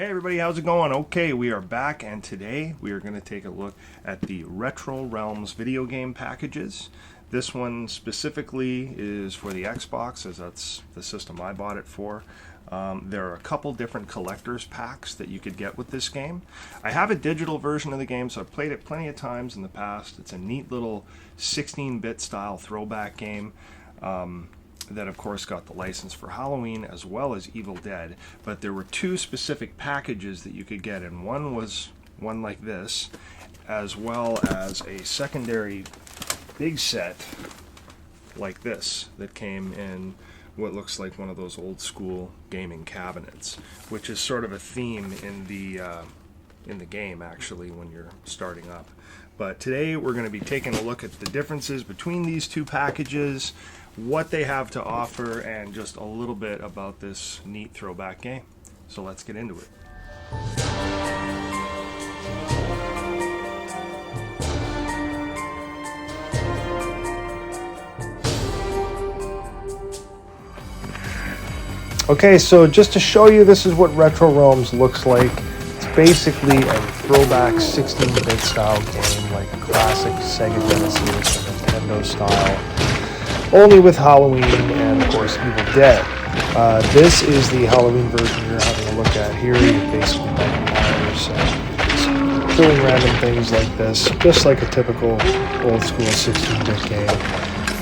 Hey everybody, how's it going? Okay, we are back, and today we are going to take a look at the Retro Realms video game packages. This one specifically is for the Xbox, as that's the system I bought it for. There are a couple different collector's packs that you could get with this game. I have a digital version of the game, so I've played it plenty of times in the past. It's a neat little 16-bit style throwback game. That of course got the license for Halloween as well as Evil Dead, but there were two specific packages that you could get, and one was one like this, as well as a secondary big set like this that came in what looks like one of those old school gaming cabinets, which is sort of a theme in the game actually when you're starting up. But today we're going to be taking a look at the differences between these two packages, what they have to offer, and just a little bit about this neat throwback game. So let's get into it. Okay, so just to show you, this is what Retro Realms looks like. It's basically a throwback 16-bit style game, like a classic Sega Genesis or Nintendo style, only with Halloween and, of course, Evil Dead. This is the Halloween version you're having a look at here. You're basically Michael Myers just killing random things like this, just like a typical old-school 16-bit game.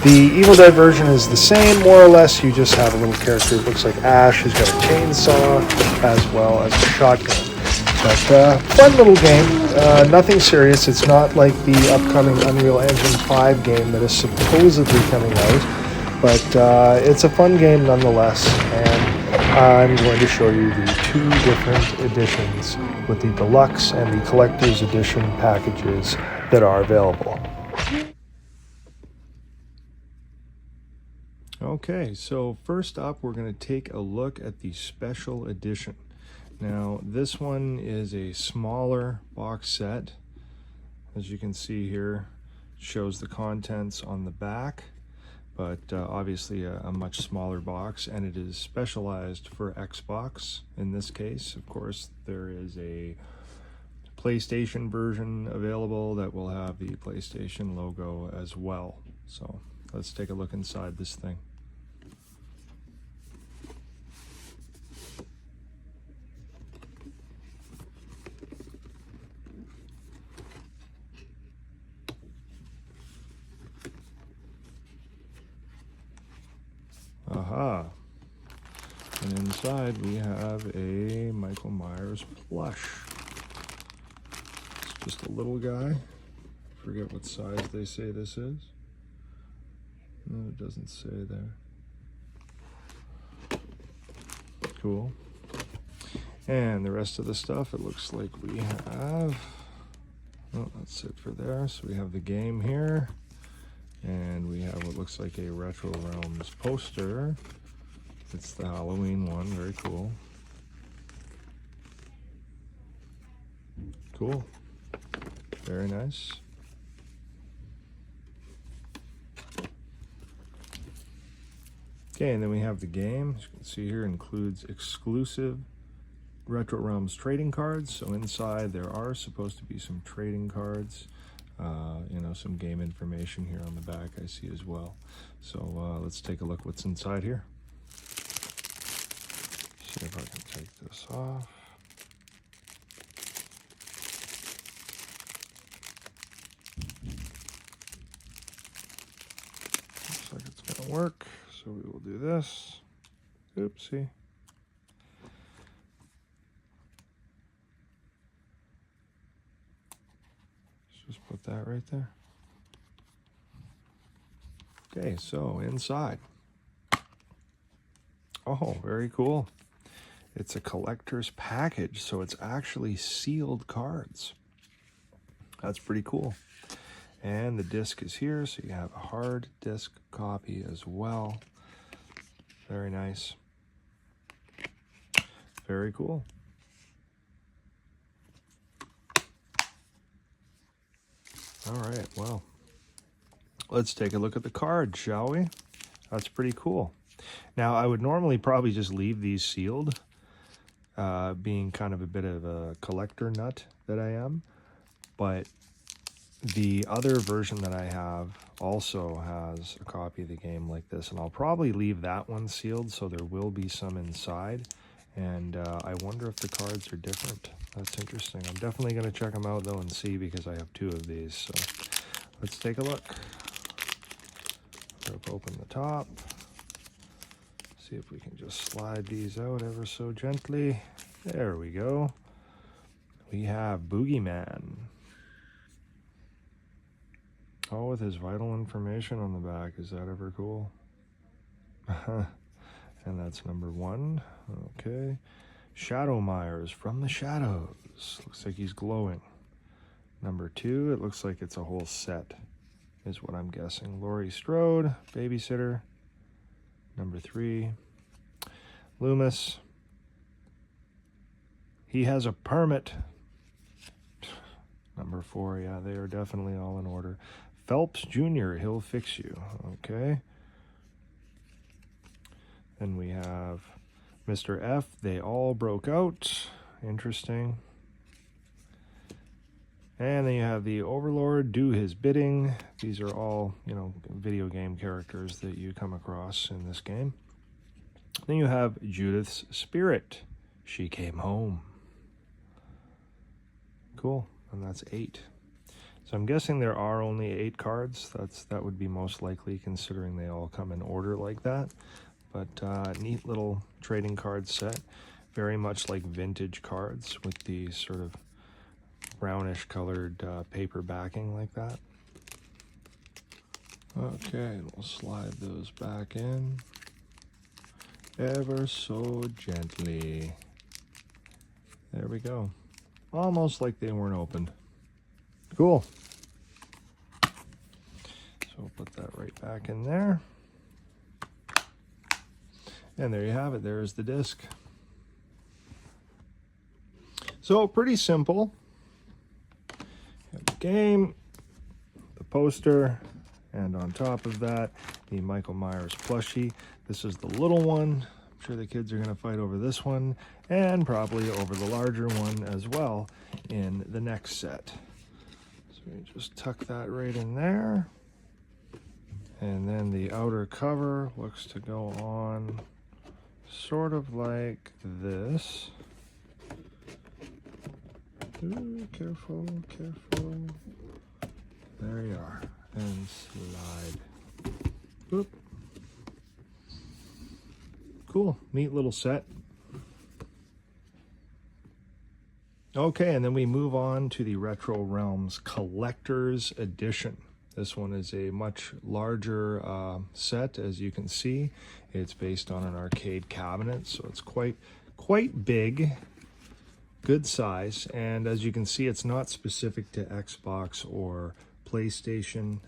The Evil Dead version is the same, more or less. You just have a little character that looks like Ash, who's got a chainsaw, as well as a shotgun. But fun little game, nothing serious. It's not like the upcoming Unreal Engine 5 game that is supposedly coming out, but it's a fun game nonetheless, and I'm going to show you the two different editions with the Deluxe and the Collector's Edition packages that are available. Okay, so first up we're going to take a look at the Special Edition. Now, this one is a smaller box set. As you can see here, it shows the contents on the back, but obviously a much smaller box, and it is specialized for Xbox. In this case, of course, there is a PlayStation version available that will have the PlayStation logo as well. So let's take a look inside this thing. Aha. And inside we have a Michael Myers plush. It's just a little guy. Forget what size they say this is. No, it doesn't say there. Cool. And the rest of the stuff, it looks like we have... Oh, that's it for there. So we have the game here. And we have what looks like a Retro Realms poster. It's the Halloween one, very cool. Cool. Very nice. Okay, and then we have the game. As you can see here, includes exclusive Retro Realms trading cards. So inside there are supposed to be some trading cards. You know, some game information here on the back I see as well. So let's take a look what's inside here. See if I can take this off. Looks like it's going to work. So we will do this. Oopsie. Just put that right there. Okay, so inside. Oh, very cool. It's a collector's package, so it's actually sealed cards. That's pretty cool. And the disc is here, so you have a hard disc copy as well. Very nice. Very cool. All right, well, let's take a look at the card, shall we? That's pretty cool. Now, I would normally probably just leave these sealed, being kind of a bit of a collector nut that I am. But the other version that I have also has a copy of the game like this, and I'll probably leave that one sealed, so there will be some inside. And I wonder if the cards are different. That's interesting. I'm definitely going to check them out, though, and see, because I have 2 of these. So let's take a look. Rip open the top. See if we can just slide these out ever so gently. There we go. We have Boogeyman. Oh, with his vital information on the back. Is that ever cool? And that's number 1. Okay. Shadow Myers from the shadows. Looks like he's glowing. Number 2, it looks like it's a whole set, is what I'm guessing. Laurie Strode, babysitter. Number 3. Loomis. He has a permit. Number 4, yeah, they are definitely all in order. Phelps Jr., he'll fix you. Okay. Then we have Mr. F, they all broke out. Interesting. And then you have the Overlord, do his bidding. These are all, you know, video game characters that you come across in this game. Then you have Judith's Spirit. She came home. Cool. And that's 8. So I'm guessing there are only 8 cards. That would be most likely, considering they all come in order like that. But neat little trading card set. Very much like vintage cards with the sort of brownish colored paper backing like that. Okay, we'll slide those back in ever so gently. There we go. Almost like they weren't opened. Cool. So we'll put that right back in there. And there you have it. There's the disc. So pretty simple. You have the game, the poster, and on top of that, the Michael Myers plushie. This is the little one. I'm sure the kids are going to fight over this one, and probably over the larger one as well in the next set. So we just tuck that right in there. And then the outer cover looks to go on sort of like this. Ooh, careful, careful. There you are. And slide. Boop. Cool. Neat little set. Okay, and then we move on to the Retro Realms Collector's Edition. This one is a much larger set, as you can see. It's based on an arcade cabinet, so it's quite big, good size. And as you can see, it's not specific to Xbox or PlayStation.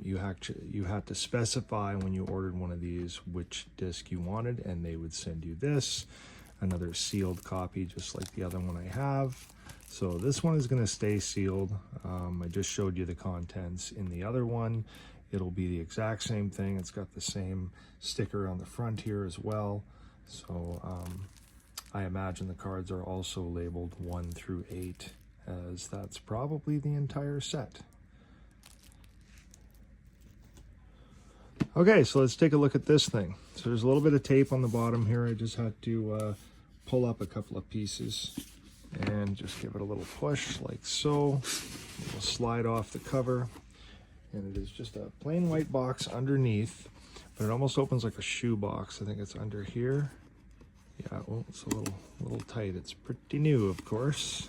You had to specify when you ordered one of these which disc you wanted, and they would send you this, another sealed copy, just like the other one I have. So this one is going to stay sealed. I just showed you the contents in the other one. It'll be the exact same thing. It's got the same sticker on the front here as well. So I imagine the cards are also labeled 1 through 8, as that's probably the entire set. Okay, so let's take a look at this thing. So there's a little bit of tape on the bottom here. I just had to pull up a couple of pieces and just give it a little push like so. It'll slide off the cover, and it is just a plain white box underneath, but it almost opens like a shoe box. I think it's under here. Yeah, well, it's a little tight. It's pretty new, of course.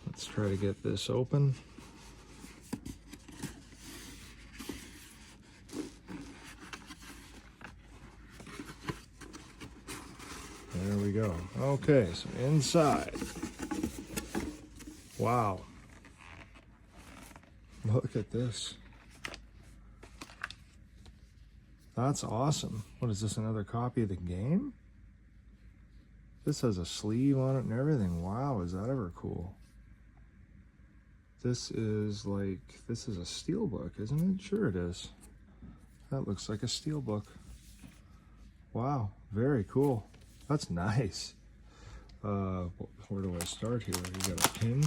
Let's try to get this open. There we go. Okay, so inside. Wow. Look at this. That's awesome. What is this, another copy of the game? This has a sleeve on it and everything. Wow, is that ever cool? This is a steelbook, isn't it? Sure it is. That looks like a steelbook. Wow, very cool. That's nice. Where do I start here? You got a pin.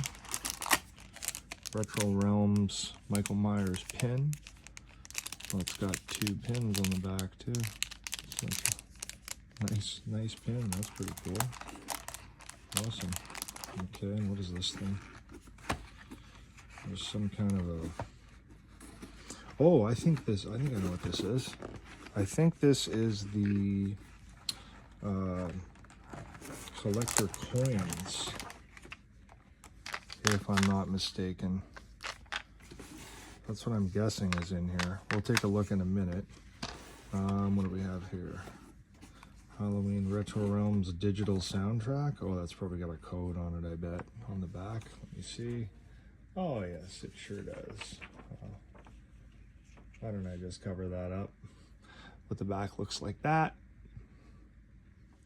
Retro Realms Michael Myers pin. Well, it's got 2 pins on the back too. It's like nice pin. That's pretty cool. Awesome. Okay, and what is this thing? There's some kind of a... Oh, I think I know what this is. I think this is the collector coins, if I'm not mistaken. That's what I'm guessing is in here. We'll take a look in a minute. What do we have here? Halloween Retro Realms digital soundtrack. Oh, that's probably got a code on it, I bet, on the back. Let me see. Oh, yes, it sure does. Why don't I just cover that up? But the back looks like that.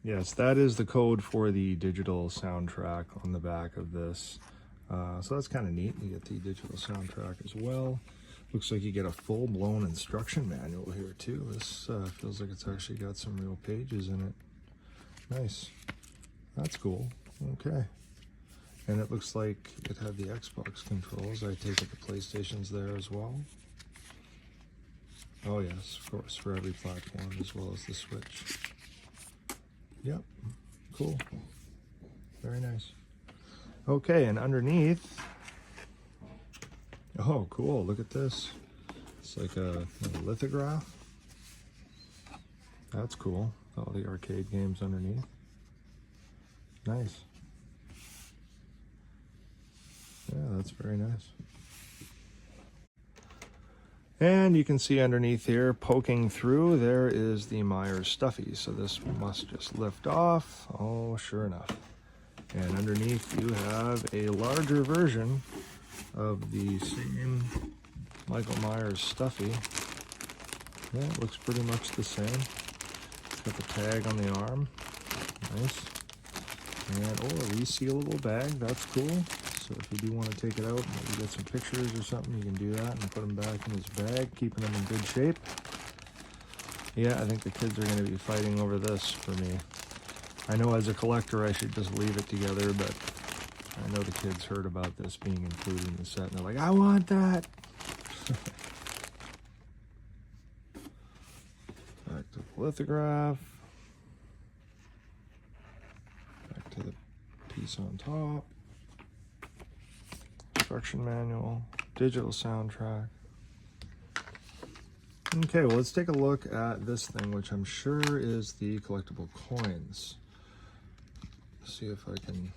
Yes, that is the code for the digital soundtrack on the back of this. So that's kind of neat. You get the digital soundtrack as well. Looks like you get a full-blown instruction manual here too. This feels like it's actually got some real pages in it. Nice. That's cool. Okay. And it looks like it had the Xbox controls. I take it the PlayStation's there as well. Oh yes, of course, for every platform as well as the Switch. Yep. Cool. Very nice. Okay, and underneath, oh cool, look at this. It's like a lithograph. That's cool. All the arcade games underneath. Nice. Yeah, that's very nice. And you can see underneath here, poking through, there is the Myers Stuffy. So this must just lift off. Oh, sure enough. And underneath you have a larger version of the same Michael Myers Stuffy. Yeah, it looks pretty much the same. It's got the tag on the arm. Nice. And, oh, a resealable bag. That's cool. So if you do want to take it out, maybe get some pictures or something, you can do that and put them back in his bag, keeping them in good shape. Yeah, I think the kids are going to be fighting over this for me. I know as a collector I should just leave it together, but I know the kids heard about this being included in the set and they're like, I want that! Back to the lithograph. Back to the piece on top. Instruction manual, digital soundtrack. Okay, well, let's take a look at this thing, which I'm sure is the collectible coins. See if I can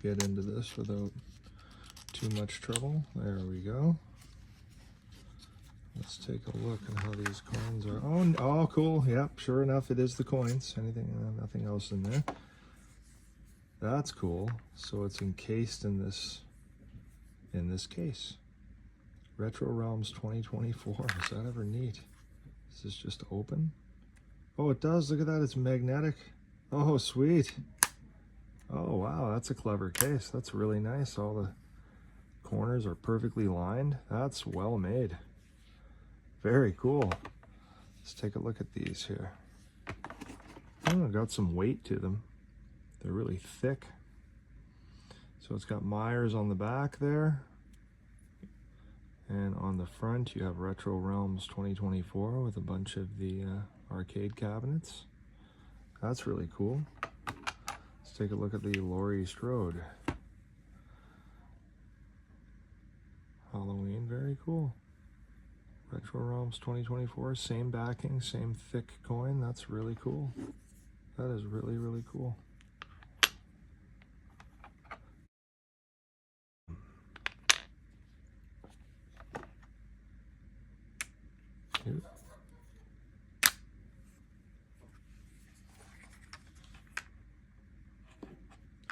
get into this without too much trouble. There we go. Let's take a look at how these coins are. Oh, cool. Yep, sure enough, it is the coins. Nothing else in there. That's cool. So it's encased in this case. Retro Realms 2024. Is that ever neat? Is this just open? Oh, it does. Look at that. It's magnetic. Oh, sweet. Oh, wow. That's a clever case. That's really nice. All the corners are perfectly lined. That's well made. Very cool. Let's take a look at these here. Oh, got some weight to them. They're really thick. So it's got Myers on the back there. And on the front, you have Retro Realms 2024 with a bunch of the arcade cabinets. That's really cool. Let's take a look at the Laurie Strode. Halloween, very cool. Retro Realms 2024, same backing, same thick coin. That's really cool. That is really, really cool. Here.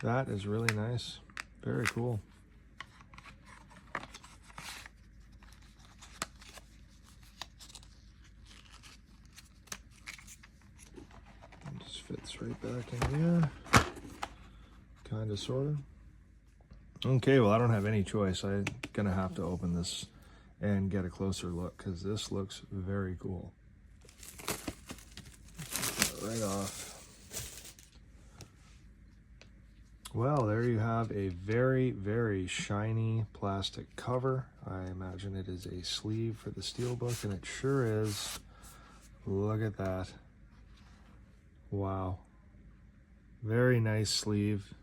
That is really nice. Very cool. It just fits right back in here. Kind of, sort of. Okay, well, I don't have any choice. I'm gonna have to open this and get a closer look because this looks very cool. Right off. Well, there you have a very, very shiny plastic cover. I imagine it is a sleeve for the steelbook, and it sure is. Look at that. Wow. Very nice sleeve.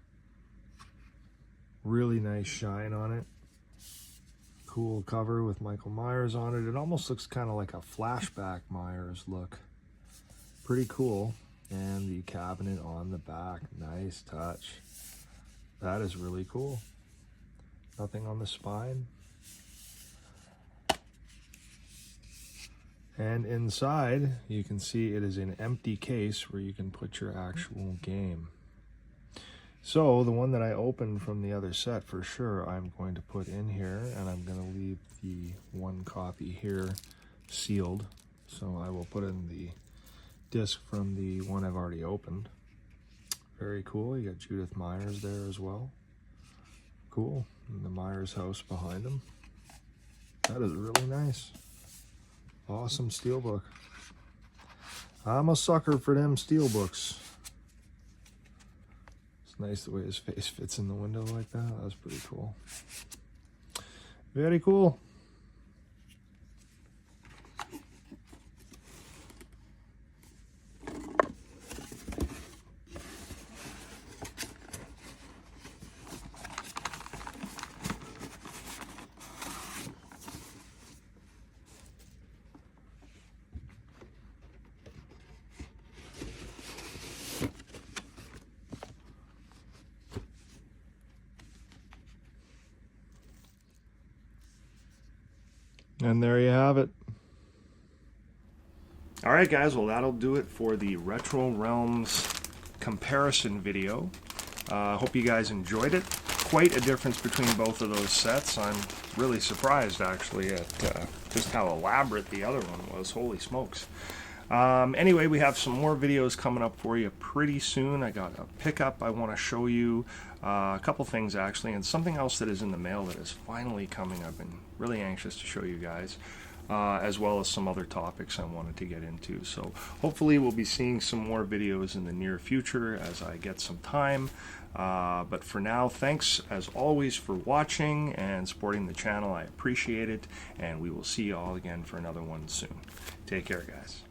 Really nice shine on it. Cool cover with Michael Myers on it. It almost looks kind of like a flashback Myers look. Pretty cool. And the cabinet on the back. Nice touch. That is really cool. Nothing on the spine. And inside, you can see it is an empty case where you can put your actual game. So the one that I opened from the other set for sure, I'm going to put in here, and I'm going to leave the one copy here sealed. So I will put in the disc from the one I've already opened. Very cool. You got Judith Myers there as well. Cool. And the Myers house behind him. That is really nice. Awesome steelbook. I'm a sucker for them steelbooks. It's nice the way his face fits in the window like that. That's pretty cool. Very cool. And there you have it. All right, guys, well, that'll do it for the Retro Realms comparison video. Hope you guys enjoyed it. Quite a difference between both of those sets. I'm really surprised, actually, at just how elaborate the other one was. Holy smokes. Anyway, we have some more videos coming up for you pretty soon. I got a pickup I want to show you, a couple things actually, and something else that is in the mail that is finally coming. I've been really anxious to show you guys, as well as some other topics I wanted to get into. So hopefully we'll be seeing some more videos in the near future as I get some time. But for now, thanks as always for watching and supporting the channel. I appreciate it, and we will see you all again for another one soon. Take care, guys.